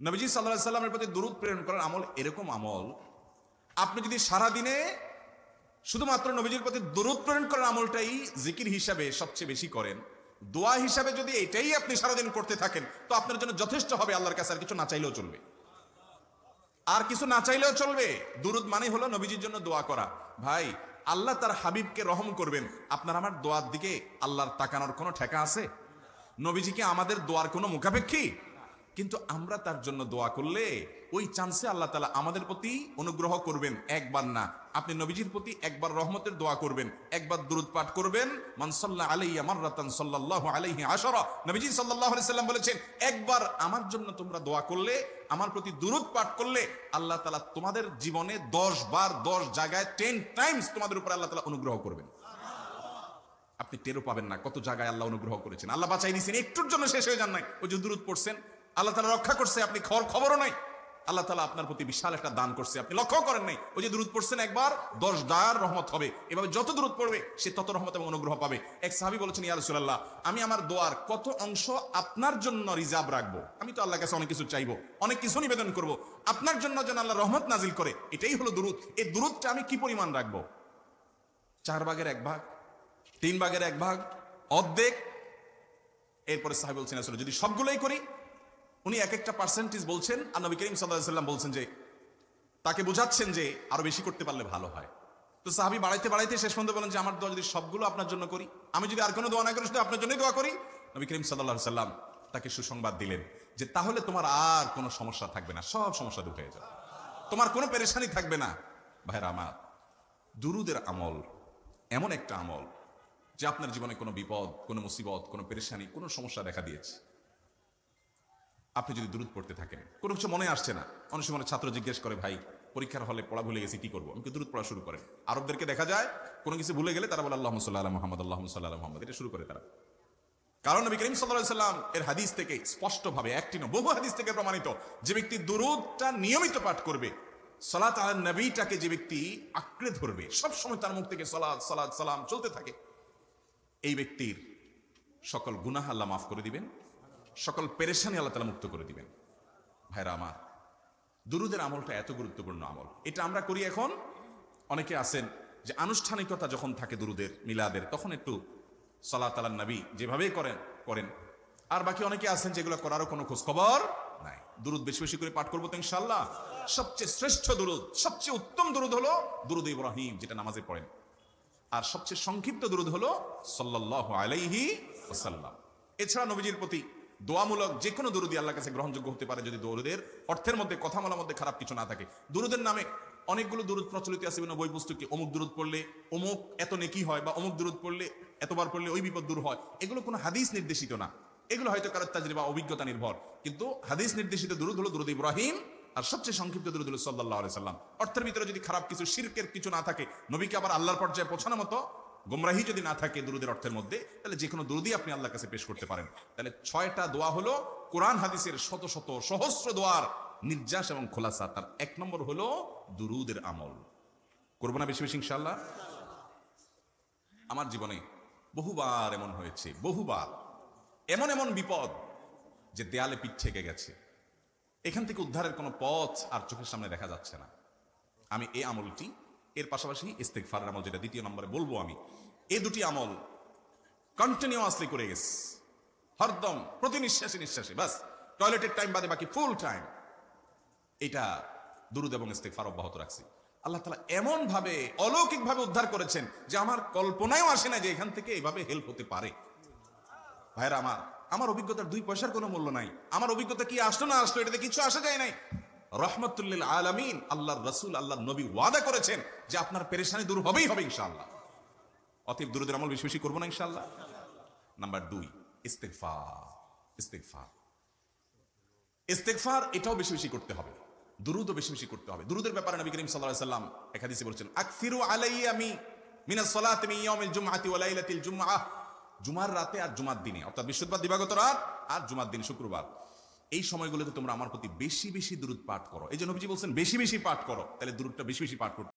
নবীজি সাল্লাল্লাহু আলাইহি সাল্লামের প্রতি দুরূদ প্রেরণ করার আমল এরকম আমল, আপনি যদি সারা দিনে শুধুমাত্র নবীজির প্রতি দুরূদ প্রেরণ করার আমলটাই জিকির হিসাবে সবচেয়ে বেশি করেন, দোয়া হিসাবে যদি এটাই আপনি সারাদিন করতে থাকেন, তো আপনার জন্য যথেষ্ট হবে। আল্লাহর কাছে আর কিছু না চাইলেও চলবে, আর কিছু না চাইলেও চলবে। দুরূদ মানে হলো নবীজির জন্য দোয়া করা। ভাই, আল্লাহ তার হাবিবকে রহম করবেন, আপনার আমার দোয়ার দিকে আল্লাহর তাকানোর কোনো ঠেকা আছে? নবীজিকে আমাদের দোয়ার কোনো মুখাপেক্ষী? কিন্তু আমরা তার জন্য দোয়া করলে ওই চান্সে আল্লাহ তাআলা আমাদের প্রতি অনুগ্রহ করবেন। একবার না, আপনি নবীজির প্রতি একবার রহমতের দোয়া করবেন, একবার দুরূদ পাঠ করবেন। মান সাল্লা আলাইয়া মাররাতান সাল্লাল্লাহু আলাইহি আশারা, নবীজি সাল্লাল্লাহু আলাইহি সাল্লাম বলেছেন, একবার আমার জন্য তোমরা দোয়া করলে, আমার প্রতি দুরূদ পাঠ করলে, আল্লাহ তাআলা তোমাদের জীবনে 10 বার 10 জায়গায় 10 টাইমস তোমাদের উপর আল্লাহ তাআলা অনুগ্রহ করবেন। আপনি টেরও পাবেন না কত জায়গায় আল্লাহ অনুগ্রহ করেছেন। আল্লাহ বাঁচাই দিয়েছেন, একটুর জন্য শেষ হয়ে যান নাই। ওই যে দুরূদ পড়ছেন, আল্লাহ তাআলা রক্ষা করছে, আপনি খবরও নাই। আল্লাহ তাআলা আপনার প্রতি বিশাল একটা দান করছে, আপনি লক্ষ্য করেন নাই। ওই যে দুরূদ পড়ছেন একবার, 10 বার রহমত হবে। এভাবে যত দুরূদ পড়বে সে তত রহমত এবং অনুগ্রহ পাবে। এক সাহাবী বলেছেন, ইয়া রাসূলুল্লাহ, আমি আমার দোয়ার কত অংশ আপনার জন্য রিজার্ভ রাখবো? আমি তো আল্লাহর কাছে অনেক কিছু চাইবো, অনেক কিছু নিবেদন করব, আপনার জন্য যেন আল্লাহ রহমত নাজিল করে, এটাই হলো দুরূদ। এই দুরূদটা আমি কি পরিমাণ রাখবো? 4 ভাগের 1 ভাগ, 3 ভাগের 1 ভাগ, অর্ধেক? এরপরে সাহাবী বলছেন, আসলে যদি সবগুলোই করি? উনি এক একটা পার্সেন্টেজ বলছেন, আর নবী করিম সাল্লাল্লাহু আলাইহি সাল্লাম বলছেন যে, তাকে বোঝাচ্ছেন যে আরো বেশি করতে পারলে ভালো হয়। তো সাহাবী বাড়াইতে বাড়াইতে শেষ পর্যন্ত বলেন যে, আমার দোয়া যদি সবগুলো আপনার জন্য করি, আমি যদি আর কোনো দোয়া না করি, শুধু আপনার জন্যই দোয়া করি। নবী করিম সাল্লাল্লাহু আলাইহি সাল্লাম তাকে সুসংবাদ দিলেন যে, তাহলে তোমার আর কোনো সমস্যা থাকবে না, সব সমস্যা দূর হয়ে যাবে, তোমার কোনো পেরেশানি থাকবে না। ভাইরা আমার, দুরূদের আমল এমন একটা আমল যে আপনার জীবনে কোনো বিপদ, কোনো মুসিবত, কোনো পেরেশানি, কোনো সমস্যা দেখা দিয়েছে, আপনি যদি দুরূদ পড়তে থাকেন, কোনো কিছু মনে আসছে না। অনেক সময় ছাত্র জিজ্ঞেস করে, ভাই পরীক্ষার হলে পড়া ভুলে গেছি, কি করবো? আমি দুরূদ পড়া শুরু করেন। আরবদেরকে দেখা যায় কোনো কিছু ভুলে গেলে তারা বলে আল্লাহুম্মা সাল্লি আলা মুহাম্মদ, আল্লাহুম্মা সাল্লি আলা মুহাম্মদ, এটা শুরু করে তারা। কারণ নবী করিম সাল্লাল্লাহু আলাইহি সাল্লাম এর হাদিস থেকে স্পষ্টভাবে, একটি নয় বহু হাদিস থেকে প্রমাণিত, যে ব্যক্তি দুরূদটা নিয়মিত পাঠ করবে, সালাত আলা নবীটাকে যে ব্যক্তি আঁকড়ে ধরবে, সব সময় তার মুখ থেকে সালাত সালাত সালাম চলতে থাকে, এই ব্যক্তির সকল গুনাহ আল্লাহ মাফ করে দিবেন, সকল পেরেশানি আল্লাহ তাআলা মুক্ত করে দিবেন। ভাইরা আমার, দুরূদের আমলটা এত গুরুত্বপূর্ণ আমল। এটা আমরা করি এখন, অনেকে আছেন যে আনুষ্ঠানিকতা যখন থাকে দুরূদের, মিলাদের, তখন একটু সালাত আলা নবী যেভাবেই করেন। আর বাকি অনেকে আছেন যেগুলো করারও কোনো খোঁজ খবর নাই। দুরূদ বেশি বেশি করে পাঠ করবো তো ইনশাআল্লাহ। সবচেয়ে শ্রেষ্ঠ দুরূদ, সবচেয়ে উত্তম দুরূদ হলো দুরূদ ইব্রাহিম, যেটা নামাজে পড়েন। আর সবচেয়ে সংক্ষিপ্ত দুরূদ হলো সাল্লাল্লাহু আলাইহি ওয়াসাল্লাম। এছাড়া নবীজির প্রতি দোয়ামূলক যে কোনো দুরূদই আল্লাহর কাছে গ্রহণযোগ্য হতে পারে, যদি দুরূদের অর্থের মধ্যে, কথা বলার মধ্যে খারাপ কিছু না থাকে। দুরূদের নামে অনেকগুলো দুরূদ প্রচলিত আছে বিভিন্ন বই পুস্তকে, অমুক দুরূদ পড়লে অমুক এত নেকি হয়, বা অমুক দুরূদ পড়লে এতবার পড়লে ওই বিপদ দূর হয়। এগুলো কোনো হাদিস নির্দেশিত না, এগুলো হয়তো কারো তাজরিবা, অভিজ্ঞতা নির্ভর। কিন্তু হাদিস নির্দেশিত দুরূদ হলো দুরূদ ইব্রাহিম, আর সবচেয়ে সংক্ষিপ্ত দুরূদ হলো সাল্লাল্লাহু আলাইহি সাল্লাম। অর্থের ভিতরে যদি খারাপ কিছু, শিরকের কিছু না থাকে, নবীকে আবার আল্লাহর পর্যায়ে পৌঁছানোর মতো গোমরাহি যদি না থাকে দুরূদের অর্থের মধ্যে, তাহলে যে কোনো দুরূদই আপনি আল্লাহর কাছে পেশ করতে পারেন। তাহলে 6টা দোয়া হলো কোরআন হাদিসের শত শত সহস্র দোয়ার নির্যাস এবং খোলাসা। তার 1 নম্বর হলো দুরূদের আমল। করবো না বেশি বেশি ইনশাআল্লাহ? আমার জীবনে বহুবার এমন হয়েছে, বহুবার এমন এমন বিপদ যে দেয়ালে পিঠ থেকে গেছে, এখান থেকে উদ্ধারের কোনো পথ আর চোখের সামনে দেখা যাচ্ছে না। আমি এই আমলটি, এর পাশাপাশি ইস্তেগফারের আমল, যেটা 2 নম্বরে বলবো আমি, এই দুটি আমল কন্টিনিউয়াসলি করে গেছি, হরদম প্রতি নিঃশ্বাসে নিঃশ্বাসে, বাস টয়লেটের টাইম বাদে বাকি ফুল টাইম এটা দুরূদ এবং ইস্তেগফার অব্যাহত রাখছি। আল্লাহ তাআলা এমন ভাবে, অলৌকিক ভাবে উদ্ধার করেছেন যে আমার কল্পনায়ও আসে না যে এখান থেকে এইভাবে হেল্প হতে পারে। ভাইরা আমার অভিজ্ঞতার 2 পয়সার কোনো মূল্য নাই। আমার অভিজ্ঞতা কি আসলো না আসলো, এটাতে কিছু আসা যায় নাই। রহমাতুল লিল আলামিন, আল্লাহর রাসূল, আল্লাহর নবী ওয়াদা করেছেন যে আপনার পেরেশানি দূর হবেই হবে ইনশাআল্লাহ। অতএব দুরূদের আমল বেশি বেশি করবো না ইনশাআল্লাহ। নাম্বার 2, ইস্তেগফার। ইস্তেগফার এটাও বেশি বেশি করতে হবে, দুরূদও বেশি বেশি করতে হবে। দুরূদের ব্যাপারে নবী করিম সাল্লাল্লাহু আলাইহি সাল্লাম এক হাদিসে বলেছেন, আকসিরু আলাইয়া মিনাস সালাতি মিন ইয়াউমিল জুমআতি ওয়া লাইলাতিল জুমআহ, জুমার রাতে আর জুমার দিনে, অর্থাৎ বৃহস্পতিবার দিবাগত রাত আর জুমার দিন শুক্রবার, এই সময়গুলোতে তোমরা আমার প্রতি বেশি বেশি দুরূদ পাঠ করো। এই যে নবীজি বলছেন বেশি বেশি পাঠ করো, তাহলে দুরূদটা বেশি বেশি পাঠ করো।